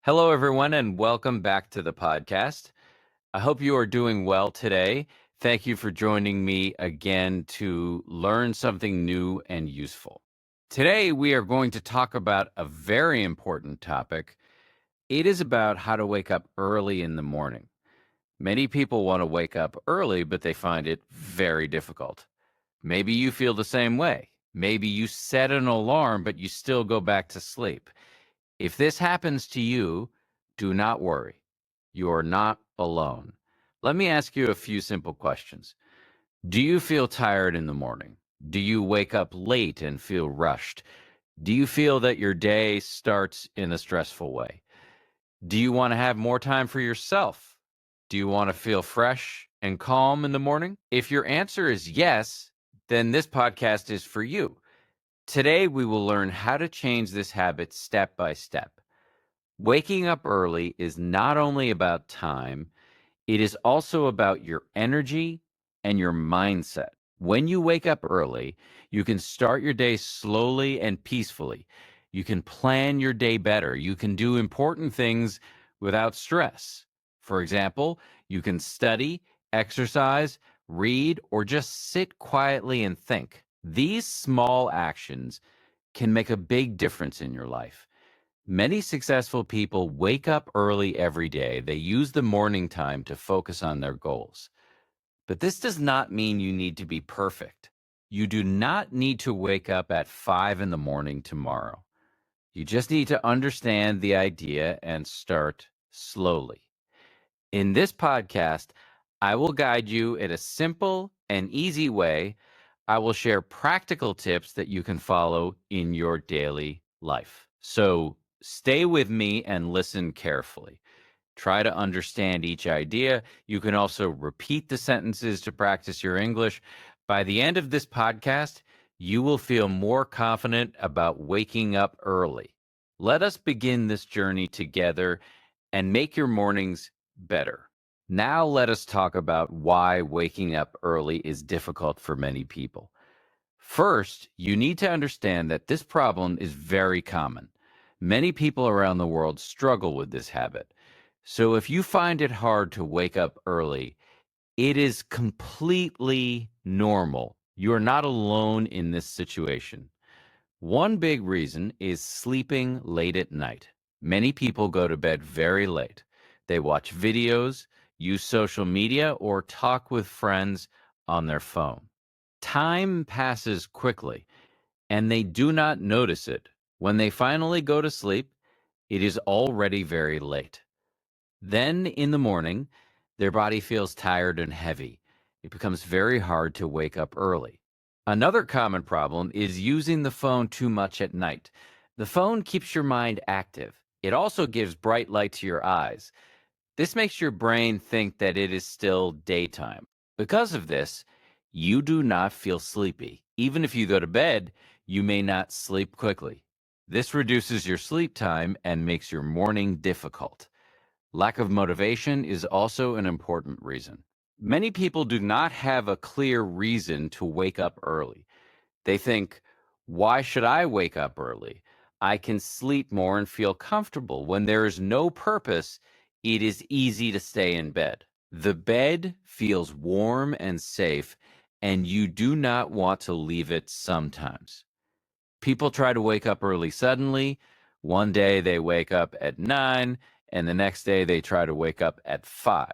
Hello, everyone, and welcome back to the podcast. I hope you are doing well today. Thank you for joining me again to learn something new and useful. Today, we are going to talk about a very important topic. It is about how to wake up early in the morning. Many people want to wake up early, but they find it very difficult. Maybe you feel the same way. Maybe you set an alarm, but you still go back to sleep. If this happens to you, do not worry. You are not alone. Let me ask you a few simple questions. Do you feel tired in the morning? Do you wake up late and feel rushed? Do you feel that your day starts in a stressful way? Do you want to have more time for yourself? Do you want to feel fresh and calm in the morning? If your answer is yes, then this podcast is for you. Today, we will learn how to change this habit step by step. Waking up early is not only about time, it is also about your energy and your mindset. When you wake up early, you can start your day slowly and peacefully. You can plan your day better. You can do important things without stress. For example, you can study, exercise, read, or just sit quietly and think. These small actions can make a big difference in your life. Many successful people wake up early every day. They use the morning time to focus on their goals. But this does not mean you need to be perfect. You do not need to wake up at 5 in the morning tomorrow. You just need to understand the idea and start slowly. In this podcast, I will guide you in a simple and easy way. I will share practical tips that you can follow in your daily life. So stay with me and listen carefully. Try to understand each idea. You can also repeat the sentences to practice your English. By the end of this podcast, you will feel more confident about waking up early. Let us begin this journey together and make your mornings better. Now, let us talk about why waking up early is difficult for many people. First, you need to understand that this problem is very common. Many people around the world struggle with this habit. So if you find it hard to wake up early, it is completely normal. You are not alone in this situation. One big reason is sleeping late at night. Many people go to bed very late. They watch videos, use social media, or talk with friends on their phone. Time passes quickly, and they do not notice it. When they finally go to sleep, it is already very late. Then in the morning, their body feels tired and heavy. It becomes very hard to wake up early. Another common problem is using the phone too much at night. The phone keeps your mind active. It also gives bright light to your eyes. This makes your brain think that it is still daytime. Because of this, you do not feel sleepy. Even if you go to bed, you may not sleep quickly. This reduces your sleep time and makes your morning difficult. Lack of motivation is also an important reason. Many people do not have a clear reason to wake up early. They think, why should I wake up early? I can sleep more and feel comfortable. When there is no purpose, it is easy to stay in bed. The bed feels warm and safe, and you do not want to leave it sometimes. People try to wake up early suddenly. One day they wake up at 9, and the next day they try to wake up at 5.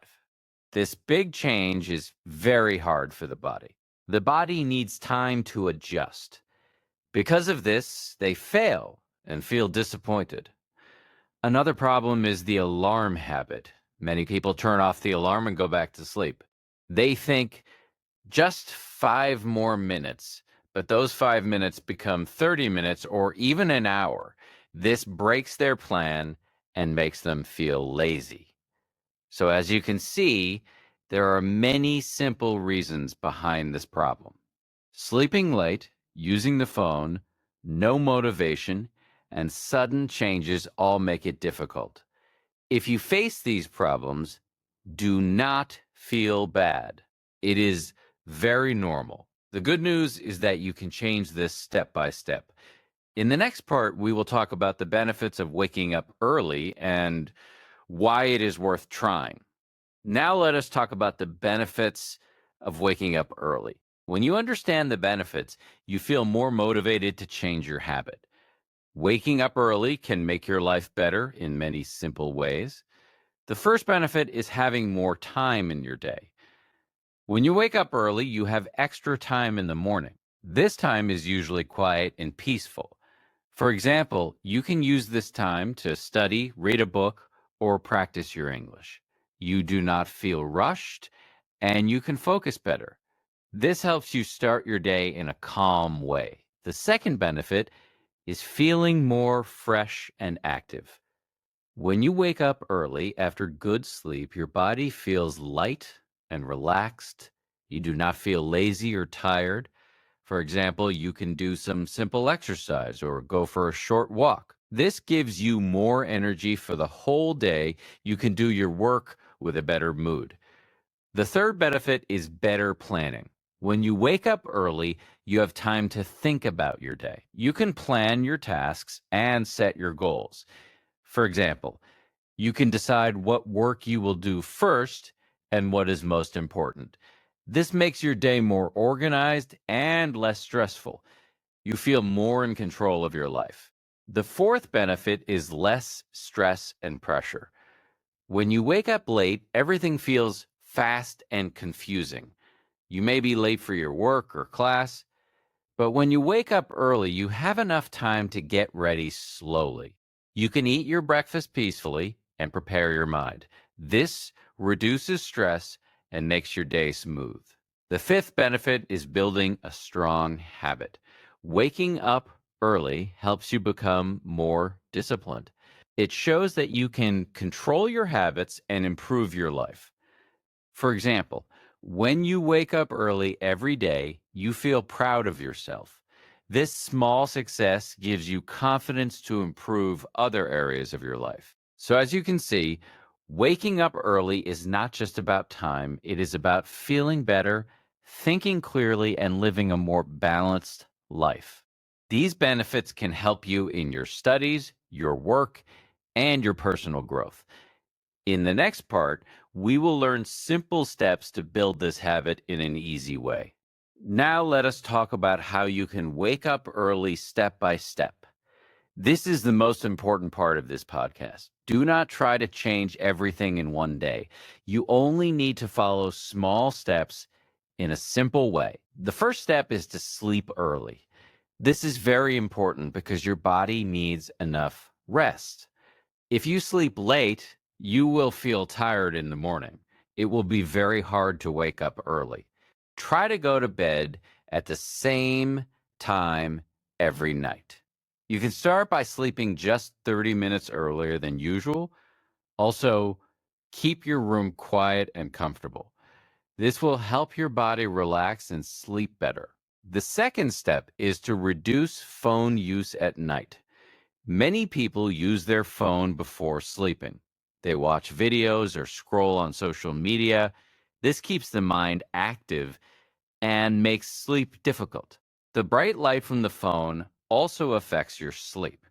This big change is very hard for the body. The body needs time to adjust. Because of this, they fail and feel disappointed. Another problem is the alarm habit. Many people turn off the alarm and go back to sleep. They think just 5 more minutes, but those 5 minutes become 30 minutes or even an hour. This breaks their plan and makes them feel lazy. So as you can see, there are many simple reasons behind this problem. Sleeping late, using the phone, no motivation, and sudden changes all make it difficult. If you face these problems, do not feel bad. It is very normal. The good news is that you can change this step by step. In the next part, we will talk about the benefits of waking up early and why it is worth trying. Now, let us talk about the benefits of waking up early. When you understand the benefits, you feel more motivated to change your habit. Waking up early can make your life better in many simple ways. The first benefit is having more time in your day. When you wake up early, you have extra time in the morning. This time is usually quiet and peaceful. For example, you can use this time to study, read a book, or practice your English. You do not feel rushed, and you can focus better. This helps you start your day in a calm way. The second benefit is feeling more fresh and active. When you wake up early after good sleep, your body feels light and relaxed. You do not feel lazy or tired. For example, you can do some simple exercise or go for a short walk. This gives you more energy for the whole day. You can do your work with a better mood. The third benefit is better planning. When you wake up early, you have time to think about your day. You can plan your tasks and set your goals. For example, you can decide what work you will do first and what is most important. This makes your day more organized and less stressful. You feel more in control of your life. The fourth benefit is less stress and pressure. When you wake up late, everything feels fast and confusing. You may be late for your work or class, but when you wake up early, you have enough time to get ready slowly. You can eat your breakfast peacefully and prepare your mind. This reduces stress and makes your day smooth. The fifth benefit is building a strong habit. Waking up early helps you become more disciplined. It shows that you can control your habits and improve your life. For example, when you wake up early every day, you feel proud of yourself. This small success gives you confidence to improve other areas of your life. So, as you can see, waking up early is not just about time, it is about feeling better, thinking clearly, and living a more balanced life. These benefits can help you in your studies, your work, and your personal growth. In the next part, we will learn simple steps to build this habit in an easy way. Now, let us talk about how you can wake up early step by step. This is the most important part of this podcast. Do not try to change everything in one day. You only need to follow small steps in a simple way. The first step is to sleep early. This is very important because your body needs enough rest. If you sleep late, you will feel tired in the morning. It will be very hard to wake up early. Try to go to bed at the same time every night. You can start by sleeping just 30 minutes earlier than usual. Also, keep your room quiet and comfortable. This will help your body relax and sleep better. The second step is to reduce phone use at night. Many people use their phone before sleeping. They watch videos or scroll on social media. This keeps the mind active and makes sleep difficult. The bright light from the phone also affects your sleep.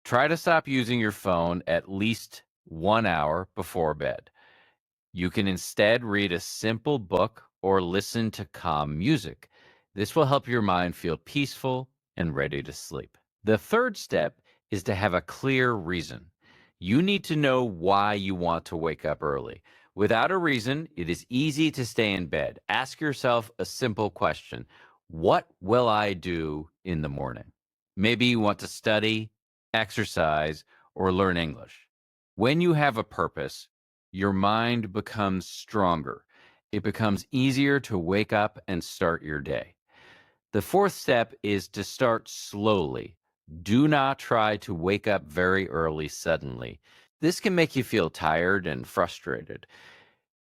Try to stop using your phone at least 1 hour before bed. You can instead read a simple book or listen to calm music. This will help your mind feel peaceful and ready to sleep. The third step is to have a clear reason. You need to know why you want to wake up early. Without a reason, it is easy to stay in bed. Ask yourself a simple question. What will I do in the morning? Maybe you want to study, exercise, or learn English. When you have a purpose, your mind becomes stronger. It becomes easier to wake up and start your day. The fourth step is to start slowly. Do not try to wake up very early suddenly. This can make you feel tired and frustrated.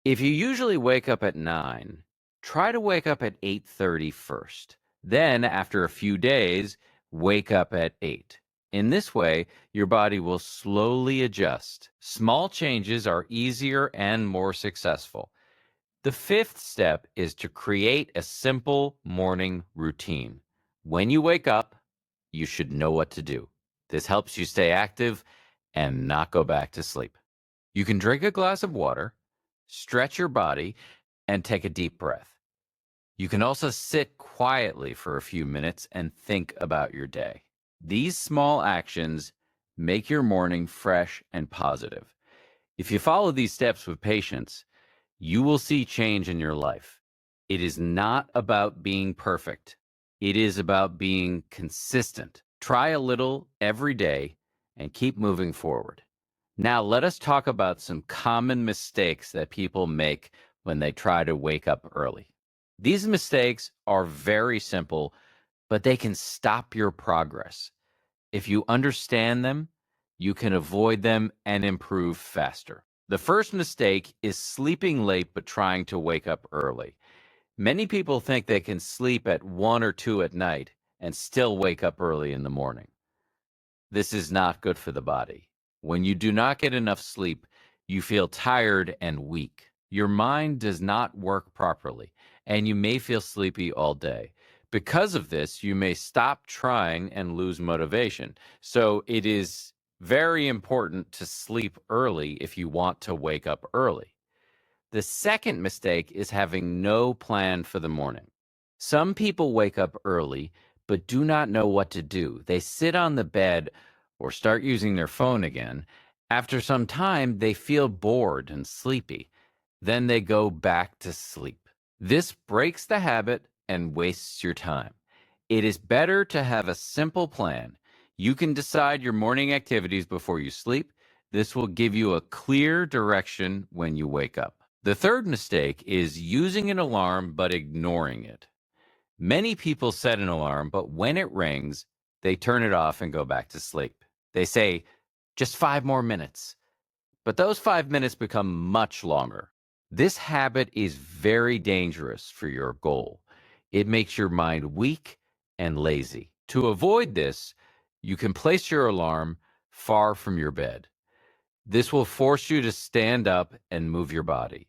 If you usually wake up at 9, try to wake up at 8:30 first. Then, after a few days, wake up at 8. In this way, your body will slowly adjust. Small changes are easier and more successful. The fifth step is to create a simple morning routine. When you wake up, you should know what to do. This helps you stay active and not go back to sleep. You can drink a glass of water, stretch your body, and take a deep breath. You can also sit quietly for a few minutes and think about your day. These small actions make your morning fresh and positive. If you follow these steps with patience, you will see change in your life. It is not about being perfect. It is about being consistent. Try a little every day and keep moving forward. Now, let us talk about some common mistakes that people make when they try to wake up early. These mistakes are very simple, but they can stop your progress. If you understand them, you can avoid them and improve faster. The first mistake is sleeping late but trying to wake up early. Many people think they can sleep at 1 or 2 at night and still wake up early in the morning. This is not good for the body. When you do not get enough sleep, you feel tired and weak. Your mind does not work properly, and you may feel sleepy all day. Because of this, you may stop trying and lose motivation. So it is very important to sleep early if you want to wake up early. The second mistake is having no plan for the morning. Some people wake up early but do not know what to do. They sit on the bed or start using their phone again. After some time, they feel bored and sleepy. Then they go back to sleep. This breaks the habit and wastes your time. It is better to have a simple plan. You can decide your morning activities before you sleep. This will give you a clear direction when you wake up. The third mistake is using an alarm but ignoring it. Many people set an alarm, but when it rings, they turn it off and go back to sleep. They say, just 5 more minutes. But those 5 minutes become much longer. This habit is very dangerous for your goal. It makes your mind weak and lazy. To avoid this, you can place your alarm far from your bed. This will force you to stand up and move your body.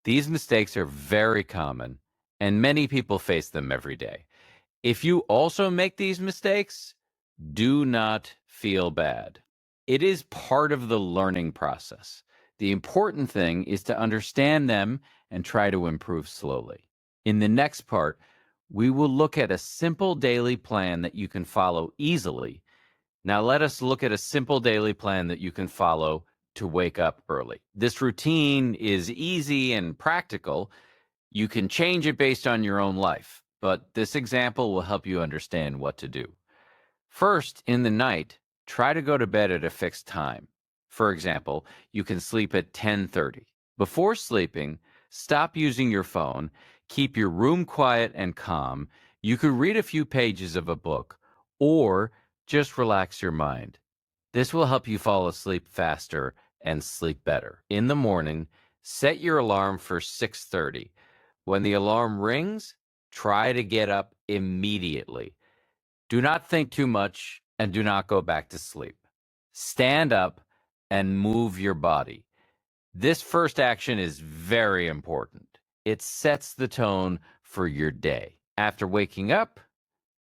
These mistakes are very common, and many people face them every day. If you also make these mistakes, do not feel bad. It is part of the learning process. The important thing is to understand them and try to improve slowly. In the next part, we will look at a simple daily plan that you can follow easily. Now, let us look at a simple daily plan that you can follow to wake up early. This routine is easy and practical. You can change it based on your own life, but this example will help you understand what to do. First, in the night, try to go to bed at a fixed time. For example, you can sleep at 10:30. Before sleeping, stop using your phone, keep your room quiet and calm. You could read a few pages of a book or just relax your mind. This will help you fall asleep faster and sleep better. In the morning, set your alarm for 6:30. When the alarm rings, try to get up immediately. Do not think too much and do not go back to sleep. Stand up and move your body. This first action is very important. It sets the tone for your day. After waking up,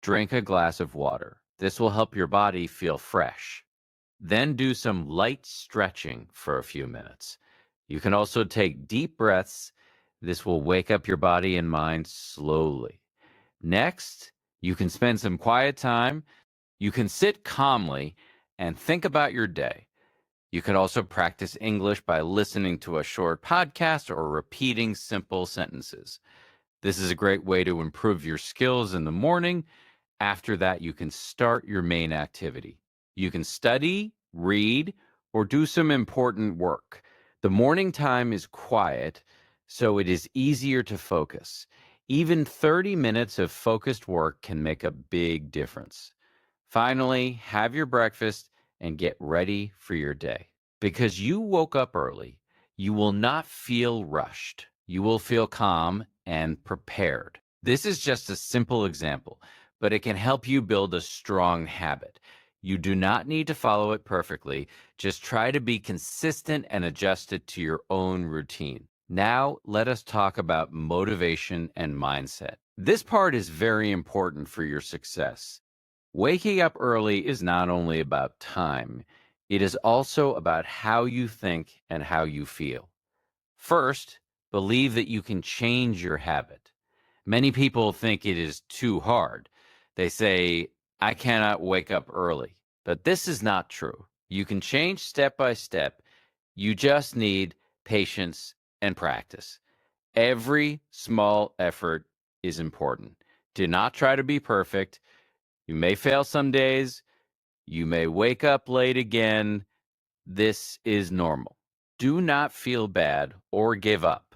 drink a glass of water. This will help your body feel fresh. Then do some light stretching for a few minutes. You can also take deep breaths. This will wake up your body and mind slowly. Next, you can spend some quiet time. You can sit calmly and think about your day. You can also practice English by listening to a short podcast or repeating simple sentences. This is a great way to improve your skills in the morning. After that, you can start your main activity. You can study, read, or do some important work. The morning time is quiet, so it is easier to focus. Even 30 minutes of focused work can make a big difference. Finally, have your breakfast and get ready for your day. Because you woke up early, you will not feel rushed. You will feel calm and prepared. This is just a simple example, but it can help you build a strong habit. You do not need to follow it perfectly. Just try to be consistent and adjust it to your own routine. Now, let us talk about motivation and mindset. This part is very important for your success. Waking up early is not only about time, it is also about how you think and how you feel. First, believe that you can change your habit. Many people think it is too hard. They say, I cannot wake up early. But this is not true. You can change step by step. You just need patience and practice. Every small effort is important. Do not try to be perfect. You may fail some days. You may wake up late again. This is normal. Do not feel bad or give up.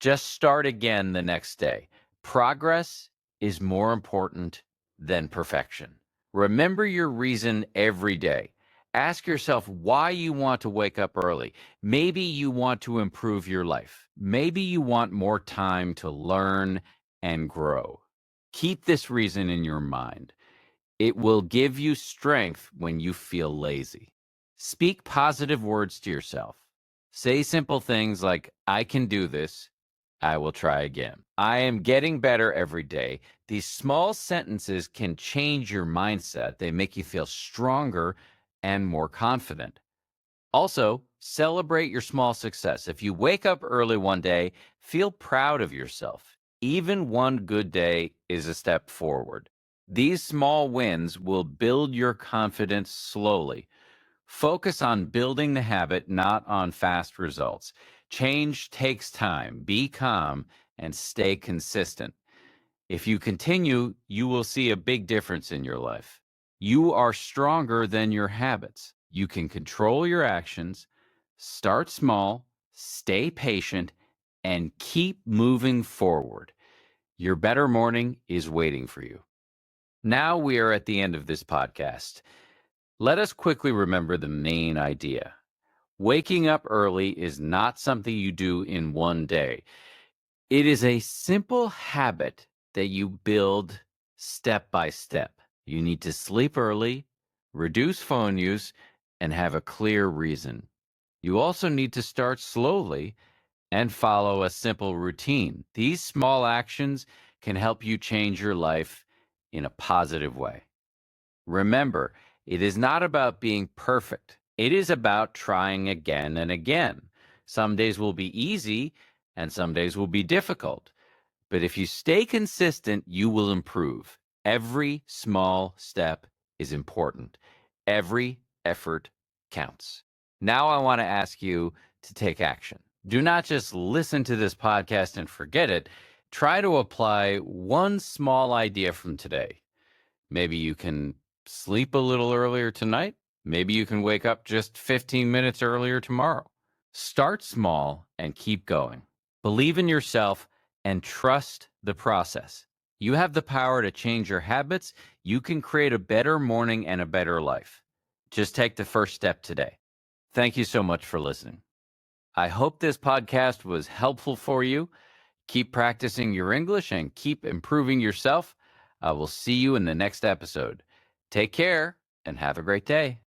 Just start again the next day. Progress is more important than perfection. Remember your reason every day. Ask yourself why you want to wake up early. Maybe you want to improve your life. Maybe you want more time to learn and grow. Keep this reason in your mind. It will give you strength when you feel lazy. Speak positive words to yourself. Say simple things like, I can do this. I will try again. I am getting better every day. These small sentences can change your mindset. They make you feel stronger and more confident. Also, celebrate your small success. If you wake up early one day, feel proud of yourself. Even one good day is a step forward. These small wins will build your confidence slowly. Focus on building the habit, not on fast results. Change takes time. Be calm and stay consistent. If you continue, you will see a big difference in your life. You are stronger than your habits. You can control your actions. Start small, stay patient, and keep moving forward. Your better morning is waiting for you. Now we are at the end of this podcast. Let us quickly remember the main idea. Waking up early is not something you do in one day. It is a simple habit that you build step by step. You need to sleep early, reduce phone use, and have a clear reason. You also need to start slowly and follow a simple routine. These small actions can help you change your life in a positive way. Remember, it is not about being perfect. It is about trying again and again. Some days will be easy and some days will be difficult. But if you stay consistent, you will improve. Every small step is important. Every effort counts. Now I want to ask you to take action. Do not just listen to this podcast and forget it. Try to apply one small idea from today. Maybe you can sleep a little earlier tonight. Maybe you can wake up just 15 minutes earlier tomorrow. Start small and keep going. Believe in yourself and trust the process. You have the power to change your habits. You can create a better morning and a better life. Just take the first step today. Thank you so much for listening. I hope this podcast was helpful for you. Keep practicing your English and keep improving yourself. I will see you in the next episode. Take care and have a great day.